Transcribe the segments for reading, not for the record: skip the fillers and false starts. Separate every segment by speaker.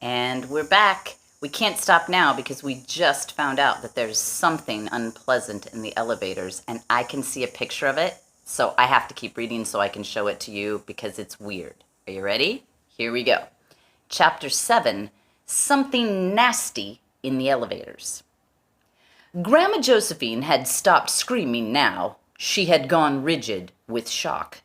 Speaker 1: And we're back. We can't stop now because we just found out that there's something unpleasant in the elevators, and I can see a picture of it, so I have to keep reading so I can show it to you because it's weird. Are you ready? Here we go. Chapter 7, Something Nasty in the Elevators. Grandma Josephine had stopped screaming now. She had gone rigid with shock.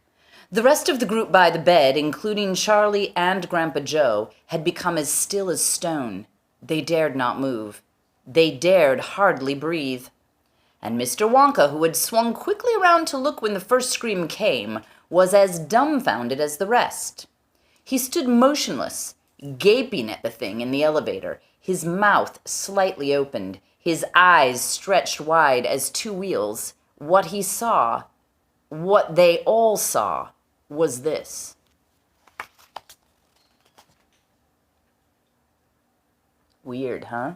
Speaker 1: The rest of the group by the bed, including Charlie and Grandpa Joe, had become as still as stone. They dared not move. They dared hardly breathe. And Mr. Wonka, who had swung quickly around to look when the first scream came, was as dumbfounded as the rest. He stood motionless, gaping at the thing in the elevator, his mouth slightly opened, his eyes stretched wide as two wheels. What he saw, what they all saw, was this. Weird, huh?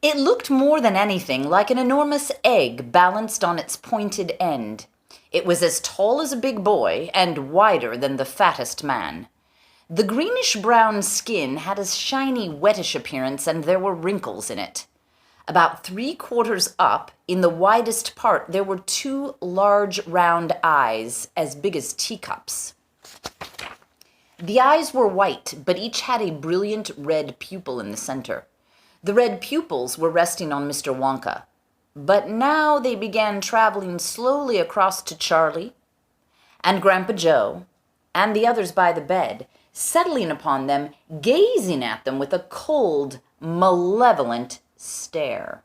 Speaker 1: It looked more than anything like an enormous egg balanced on its pointed end. It was as tall as a big boy and wider than the fattest man. The greenish-brown skin had a shiny, wettish appearance, and there were wrinkles in it. About 3/4 up, in the widest part, there were two large round eyes, as big as teacups. The eyes were white, but each had a brilliant red pupil in the center. The red pupils were resting on Mr. Wonka. But now they began traveling slowly across to Charlie and Grandpa Joe and the others by the bed, settling upon them, gazing at them with a cold, malevolent stare.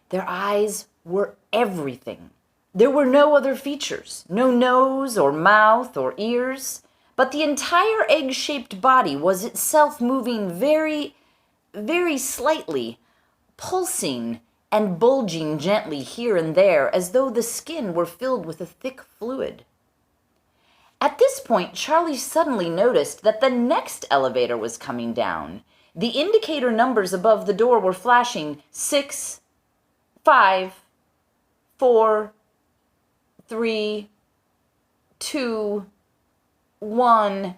Speaker 1: Their eyes were everything. There were no other features, no nose or mouth or ears, but the entire egg-shaped body was itself moving very, very slightly, pulsing and bulging gently here and there as though the skin were filled with a thick fluid. At this point, Charlie suddenly noticed that the next elevator was coming down. The indicator numbers above the door were flashing 6, 5, 4, 3, 2, 1,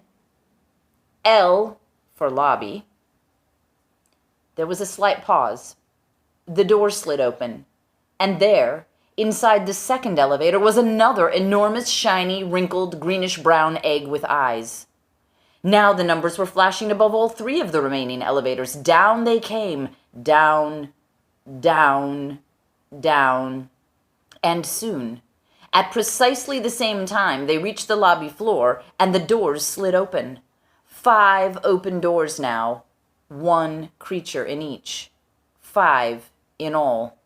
Speaker 1: L for lobby. There was a slight pause. The door slid open, and there, inside the second elevator, was another enormous, shiny, wrinkled, greenish-brown egg with eyes. Now the numbers were flashing above all three of the remaining elevators. Down they came. Down, down, down. And soon, at precisely the same time, they reached the lobby floor, and the doors slid open. 5 open doors now, 1 creature in each. 5 in all.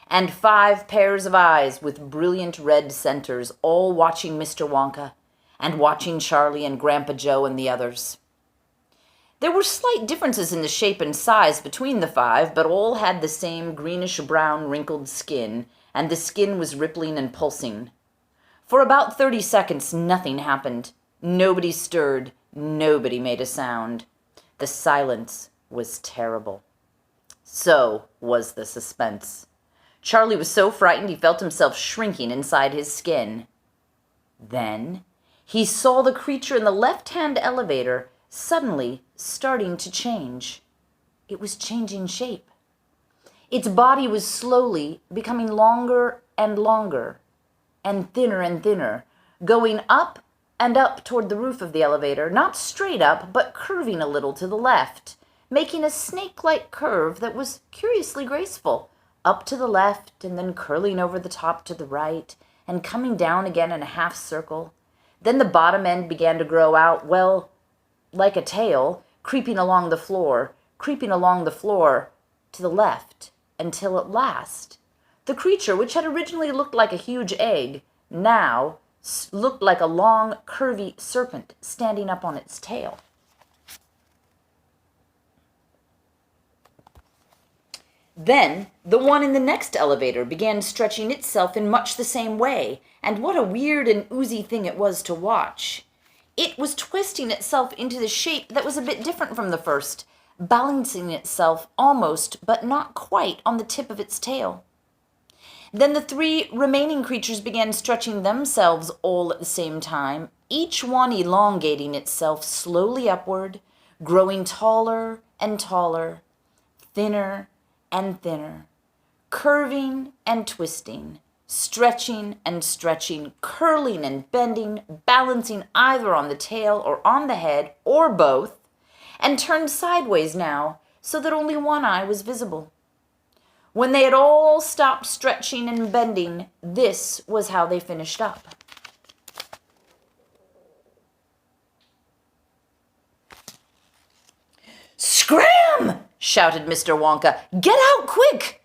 Speaker 1: And 5 pairs of eyes with brilliant red centers, all watching Mr. Wonka, and watching Charlie and Grandpa Joe and the others. There were slight differences in the shape and size between the 5, but all had the same greenish-brown wrinkled skin, and the skin was rippling and pulsing. For about 30 seconds, nothing happened. Nobody stirred. Nobody made a sound. The silence was terrible. So was the suspense. Charlie was so frightened he felt himself shrinking inside his skin. Then he saw the creature in the left-hand elevator suddenly starting to change. It was changing shape. Its body was slowly becoming longer and longer, and thinner, going up and up toward the roof of the elevator, not straight up, but curving a little to the left, making a snake-like curve that was curiously graceful, up to the left and then curling over the top to the right, and coming down again in a half circle. Then the bottom end began to grow out, well, like a tail, creeping along the floor to the left, until at last, the creature, which had originally looked like a huge egg, now looked like a long, curvy serpent standing up on its tail. Then the one in the next elevator began stretching itself in much the same way, and what a weird and oozy thing it was to watch. It was twisting itself into the shape that was a bit different from the first, balancing itself almost, but not quite, on the tip of its tail. Then the 3 remaining creatures began stretching themselves all at the same time, each one elongating itself slowly upward, growing taller and taller, thinner and thinner, curving and twisting, stretching and stretching, curling and bending, balancing either on the tail or on the head or both, and turned sideways now so that only one eye was visible. When they had all stopped stretching and bending, this was how they finished up. "Scram!" shouted Mr. Wonka. "Get out quick!"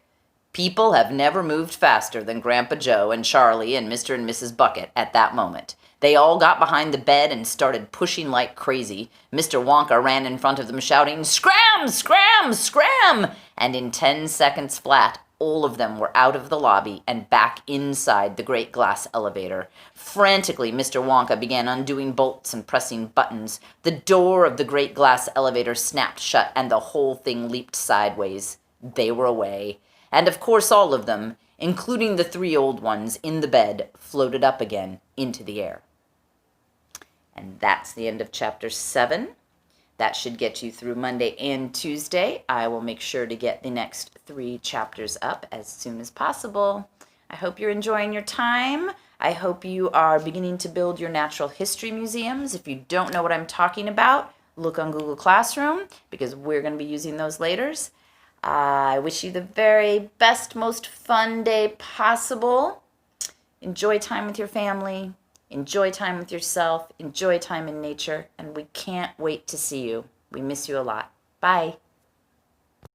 Speaker 1: People have never moved faster than Grandpa Joe and Charlie and Mr. and Mrs. Bucket at that moment. They all got behind the bed and started pushing like crazy. Mr. Wonka ran in front of them shouting, "Scram! Scram! Scram!" And in 10 seconds flat, all of them were out of the lobby and back inside the great glass elevator. Frantically, Mr. Wonka began undoing bolts and pressing buttons. The door of the great glass elevator snapped shut and the whole thing leaped sideways. They were away. And of course all of them, including the 3 old ones in the bed, floated up again into the air. And that's the end of chapter 7. That should get you through Monday and Tuesday. I will make sure to get the next 3 chapters up as soon as possible. I hope you're enjoying your time. I hope you are beginning to build your natural history museums. If you don't know what I'm talking about, look on Google Classroom because we're going to be using those later. I wish you the very best, most fun day possible. Enjoy time with your family. Enjoy time with yourself. Enjoy time in nature. And we can't wait to see you. We miss you a lot. Bye.